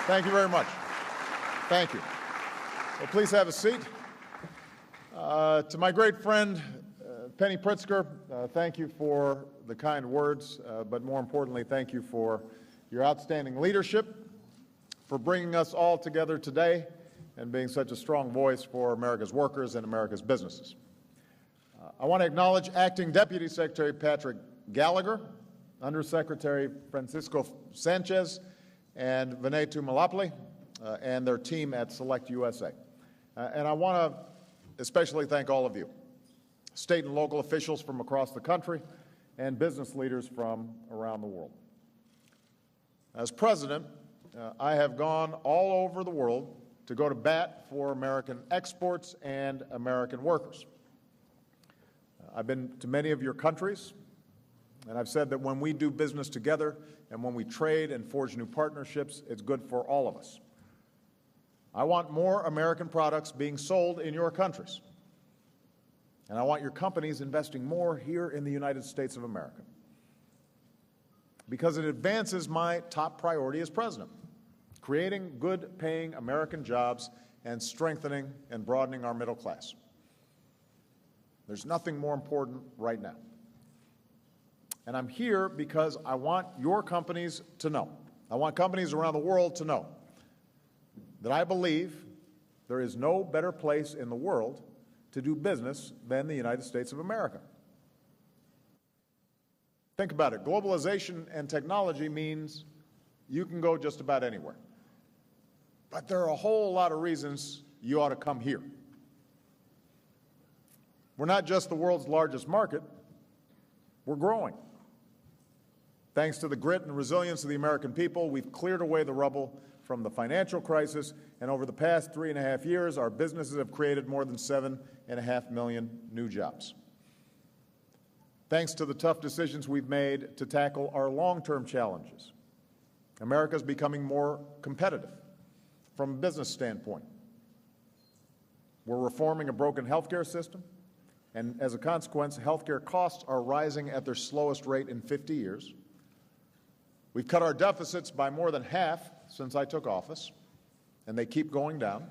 Thank you very much. Thank you. Well, please have a seat. To my great friend, Penny Pritzker, thank you for the kind words, but more importantly, thank you for your outstanding leadership, for bringing us all together today and being such a strong voice for America's workers and America's businesses. I want to acknowledge Acting Deputy Secretary Patrick Gallagher, Undersecretary Francisco Sanchez, and Vinay Malapalli, and their team at Select USA. And I want to especially thank all of you, state and local officials from across the country and business leaders from around the world. As president, I have gone all over the world to go to bat for American exports and American workers. I've been to many of your countries, and I've said that when we do business together and when we trade and forge new partnerships, it's good for all of us. I want more American products being sold in your countries, and I want your companies investing more here in the United States of America, because it advances my top priority as president, creating good-paying American jobs and strengthening and broadening our middle class. There's nothing more important right now. And I'm here because I want your companies to know, I want companies around the world to know that I believe there is no better place in the world to do business than the United States of America. Think about it. Globalization and technology means you can go just about anywhere. But there are a whole lot of reasons you ought to come here. We're not just the world's largest market, we're growing. Thanks to the grit and resilience of the American people, we've cleared away the rubble from the financial crisis, and over the past 3.5 years, our businesses have created more than 7.5 million new jobs. Thanks to the tough decisions we've made to tackle our long-term challenges, America's becoming more competitive from a business standpoint. We're reforming a broken healthcare system, and as a consequence, healthcare costs are rising at their slowest rate in 50 years. We've cut our deficits by more than half since I took office, and they keep going down.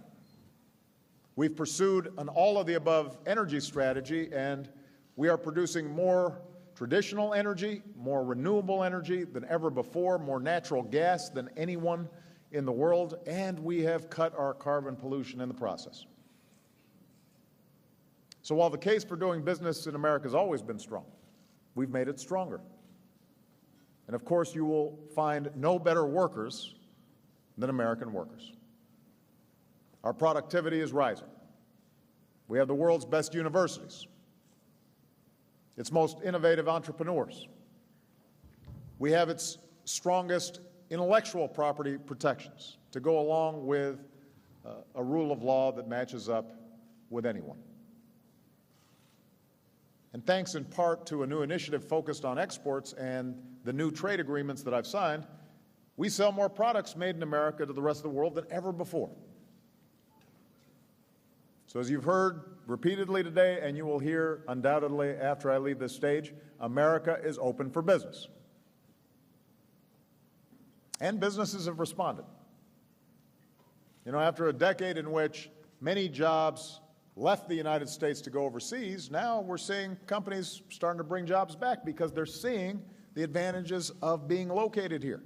We've pursued an all-of-the-above energy strategy, and we are producing more traditional energy, more renewable energy than ever before, more natural gas than anyone in the world, and we have cut our carbon pollution in the process. So while the case for doing business in America has always been strong, we've made it stronger. And of course, you will find no better workers than American workers. Our productivity is rising. We have the world's best universities, its most innovative entrepreneurs. We have its strongest intellectual property protections to go along with a rule of law that matches up with anyone. And thanks in part to a new initiative focused on exports and the new trade agreements that I've signed, we sell more products made in America to the rest of the world than ever before. So as you've heard repeatedly today, and you will hear undoubtedly after I leave this stage, America is open for business. And businesses have responded. You know, after a decade in which many jobs left the United States to go overseas, now we're seeing companies starting to bring jobs back because they're seeing the advantages of being located here.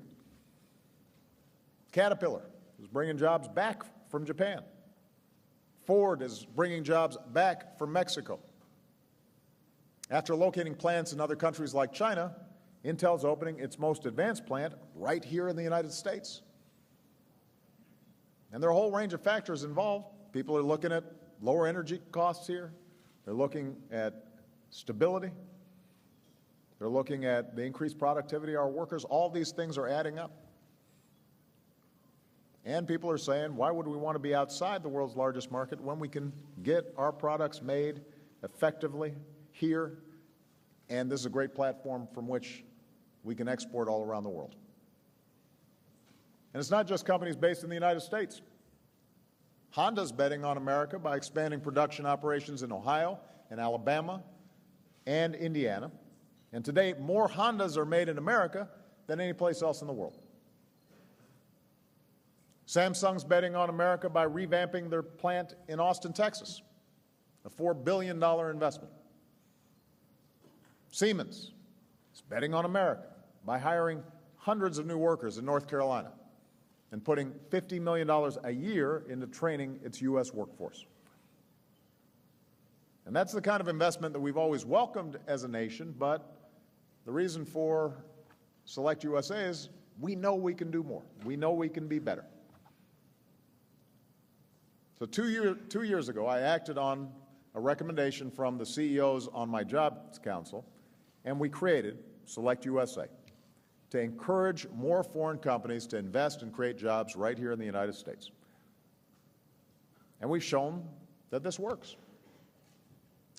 Caterpillar is bringing jobs back from Japan. Ford is bringing jobs back from Mexico. After locating plants in other countries like China, Intel's opening its most advanced plant right here in the United States. And there are a whole range of factors involved. People are looking at lower energy costs here. They're looking at stability. They're looking at the increased productivity of our workers. All these things are adding up. And people are saying, why would we want to be outside the world's largest market when we can get our products made effectively here? And this is a great platform from which we can export all around the world. And it's not just companies based in the United States. Honda's betting on America by expanding production operations in Ohio and Alabama and Indiana. And today, more Hondas are made in America than any place else in the world. Samsung's betting on America by revamping their plant in Austin, Texas, a $4 billion investment. Siemens is betting on America by hiring hundreds of new workers in North Carolina and putting $50 million a year into training its U.S. workforce. And that's the kind of investment that we've always welcomed as a nation, but the reason for Select USA is we know we can do more. We know we can be better. So two years ago, I acted on a recommendation from the CEOs on my Jobs Council, and we created Select USA to encourage more foreign companies to invest and create jobs right here in the United States. And we've shown that this works.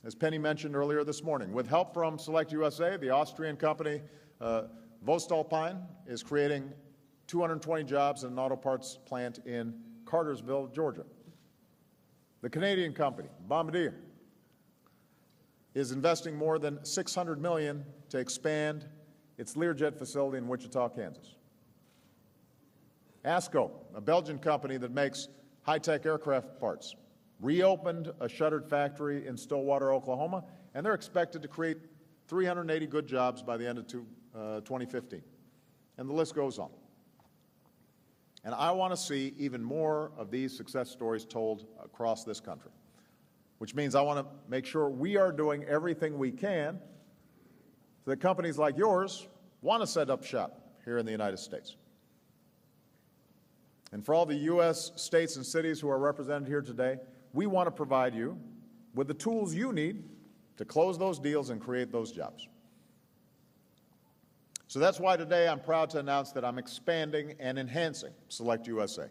As Penny mentioned earlier this morning, with help from Select USA, the Austrian company Voestalpine is creating 220 jobs in an auto parts plant in Cartersville, Georgia. The Canadian company Bombardier is investing more than $600 million to expand its Learjet facility in Wichita, Kansas. ASCO, a Belgian company that makes high-tech aircraft parts, reopened a shuttered factory in Stillwater, Oklahoma, and they're expected to create 380 good jobs by the end of 2015. And the list goes on. And I want to see even more of these success stories told across this country, which means I want to make sure we are doing everything we can so that companies like yours want to set up shop here in the United States. And for all the U.S. states and cities who are represented here today, we want to provide you with the tools you need to close those deals and create those jobs. So that's why today I'm proud to announce that I'm expanding and enhancing Select USA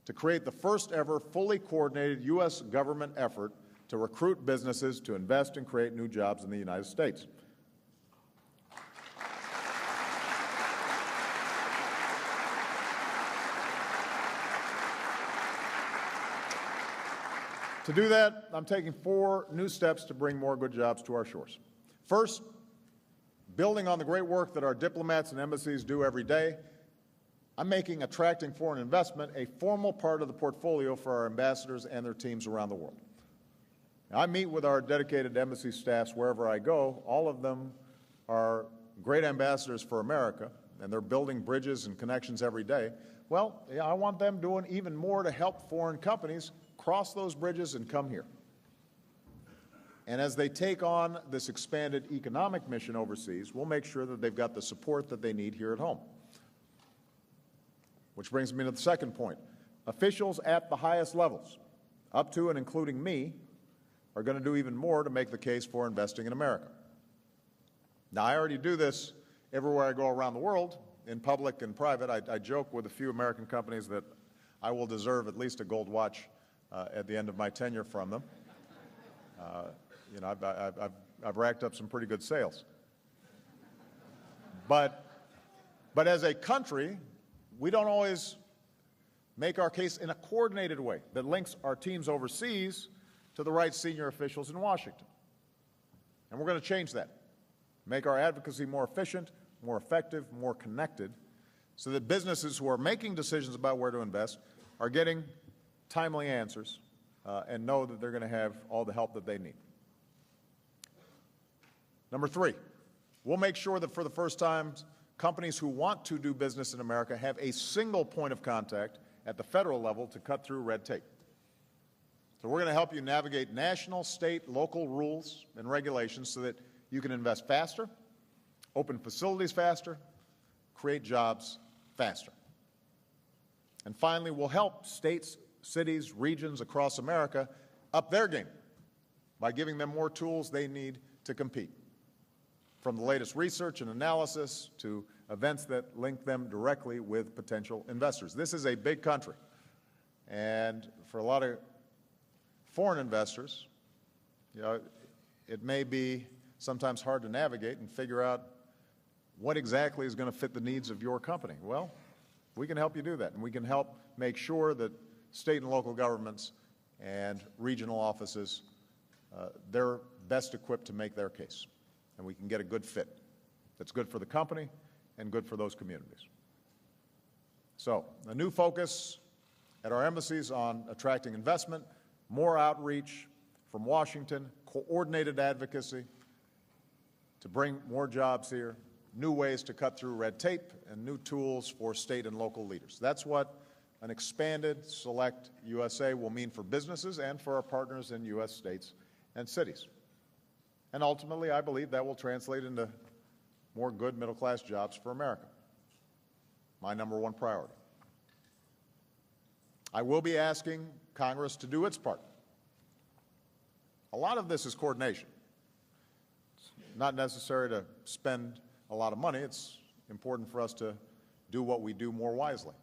to create the first ever fully coordinated U.S. government effort to recruit businesses to invest and create new jobs in the United States. To do that, I'm taking 4 new steps to bring more good jobs to our shores. First, building on the great work that our diplomats and embassies do every day, I'm making attracting foreign investment a formal part of the portfolio for our ambassadors and their teams around the world. Now, I meet with our dedicated embassy staffs wherever I go. All of them are great ambassadors for America, and they're building bridges and connections every day. Well, I want them doing even more to help foreign companies cross those bridges and come here. And as they take on this expanded economic mission overseas, we'll make sure that they've got the support that they need here at home. Which brings me to the second point. Officials at the highest levels, up to and including me, are going to do even more to make the case for investing in America. Now, I already do this everywhere I go around the world, in public and private. I joke with a few American companies that I will deserve at least a gold watch at the end of my tenure from them. You know, I've racked up some pretty good sales. But as a country, we don't always make our case in a coordinated way that links our teams overseas to the right senior officials in Washington. And we're going to change that, make our advocacy more efficient, more effective, more connected, so that businesses who are making decisions about where to invest are getting timely answers and know that they're going to have all the help that they need. Number 3, we'll make sure that for the first time, companies who want to do business in America have a single point of contact at the federal level to cut through red tape. So we're going to help you navigate national, state, local rules and regulations so that you can invest faster, open facilities faster, create jobs faster. And finally, we'll help states, cities, regions across America up their game by giving them more tools they need to compete, from the latest research and analysis to events that link them directly with potential investors. This is a big country, and for a lot of foreign investors, you know, it may be sometimes hard to navigate and figure out what exactly is going to fit the needs of your company. Well, we can help you do that, and we can help make sure that state and local governments and regional offices, they're best equipped to make their case, and we can get a good fit that's good for the company and good for those communities. So, a new focus at our embassies on attracting investment, more outreach from Washington, coordinated advocacy to bring more jobs here, new ways to cut through red tape, and new tools for state and local leaders. That's what an expanded Select USA will mean for businesses and for our partners in U.S. states and cities. And ultimately, I believe that will translate into more good middle-class jobs for America. My number one priority. I will be asking Congress to do its part. A lot of this is coordination. It's not necessary to spend a lot of money. It's important for us to do what we do more wisely.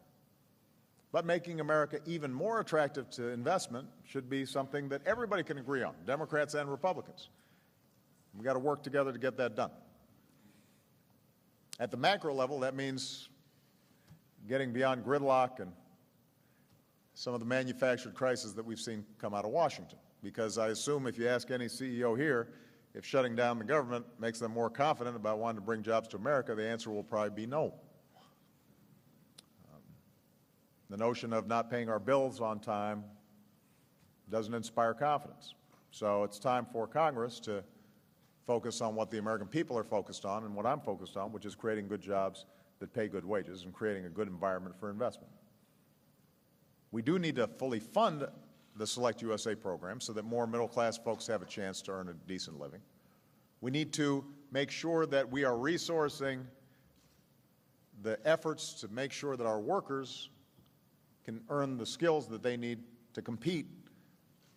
But making America even more attractive to investment should be something that everybody can agree on, Democrats and Republicans. We've got to work together to get that done. At the macro level, that means getting beyond gridlock and some of the manufactured crises that we've seen come out of Washington. Because I assume if you ask any CEO here if shutting down the government makes them more confident about wanting to bring jobs to America, the answer will probably be no. The notion of not paying our bills on time doesn't inspire confidence. So it's time for Congress to focus on what the American people are focused on and what I'm focused on, which is creating good jobs that pay good wages and creating a good environment for investment. We do need to fully fund the Select USA program so that more middle-class folks have a chance to earn a decent living. We need to make sure that we are resourcing the efforts to make sure that our workers can earn the skills that they need to compete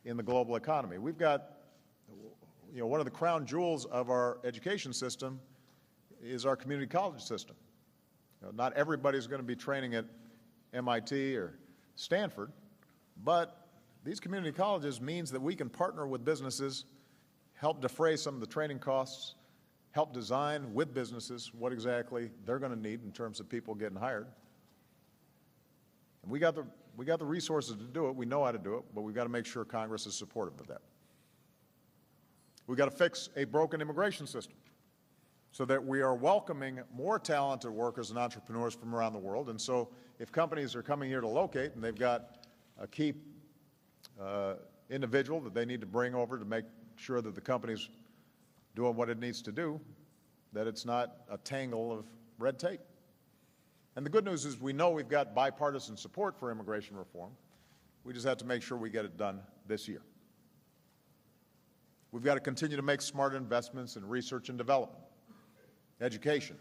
in the global economy. We've got, one of the crown jewels of our education system is our community college system. Not everybody's going to be training at MIT or Stanford, but these community colleges means that we can partner with businesses, help defray some of the training costs, help design with businesses what exactly they're going to need in terms of people getting hired. And we got the resources to do it. We know how to do it, but we've got to make sure Congress is supportive of that. We've got to fix a broken immigration system so that we are welcoming more talented workers and entrepreneurs from around the world. And so if companies are coming here to locate and they've got a key individual that they need to bring over to make sure that the company's doing what it needs to do, that it's not a tangle of red tape. And the good news is we know we've got bipartisan support for immigration reform. We just have to make sure we get it done this year. We've got to continue to make smart investments in research and development, education,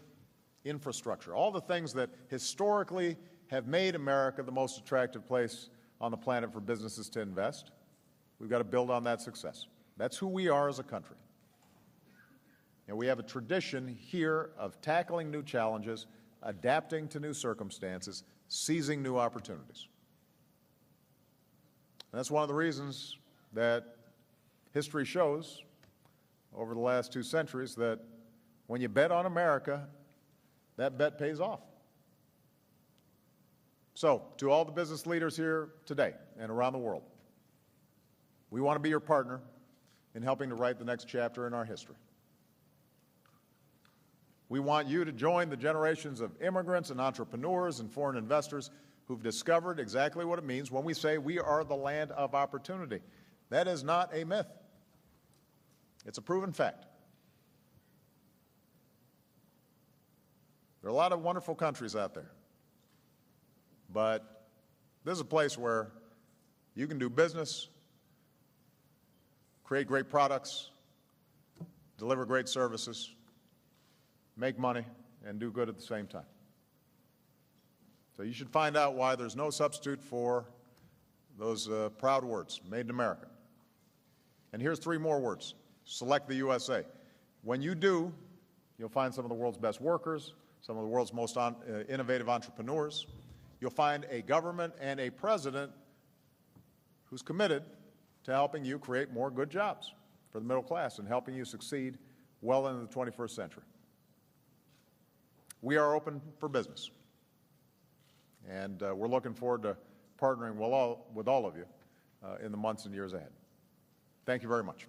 infrastructure, all the things that historically have made America the most attractive place on the planet for businesses to invest. We've got to build on that success. That's who we are as a country. And we have a tradition here of tackling new challenges, adapting to new circumstances, seizing new opportunities. And that's one of the reasons that history shows over the last 2 centuries that when you bet on America, that bet pays off. So, to all the business leaders here today and around the world, we want to be your partner in helping to write the next chapter in our history. We want you to join the generations of immigrants and entrepreneurs and foreign investors who've discovered exactly what it means when we say we are the land of opportunity. That is not a myth. It's a proven fact. There are a lot of wonderful countries out there, but this is a place where you can do business, create great products, deliver great services, make money, and do good at the same time. So you should find out why there's no substitute for those proud words, made in America. And here's 3 more words. Select the USA. When you do, you'll find some of the world's best workers, some of the world's most innovative entrepreneurs. You'll find a government and a president who's committed to helping you create more good jobs for the middle class and helping you succeed well into the 21st century. We are open for business, and we're looking forward to partnering with all of you in the months and years ahead. Thank you very much.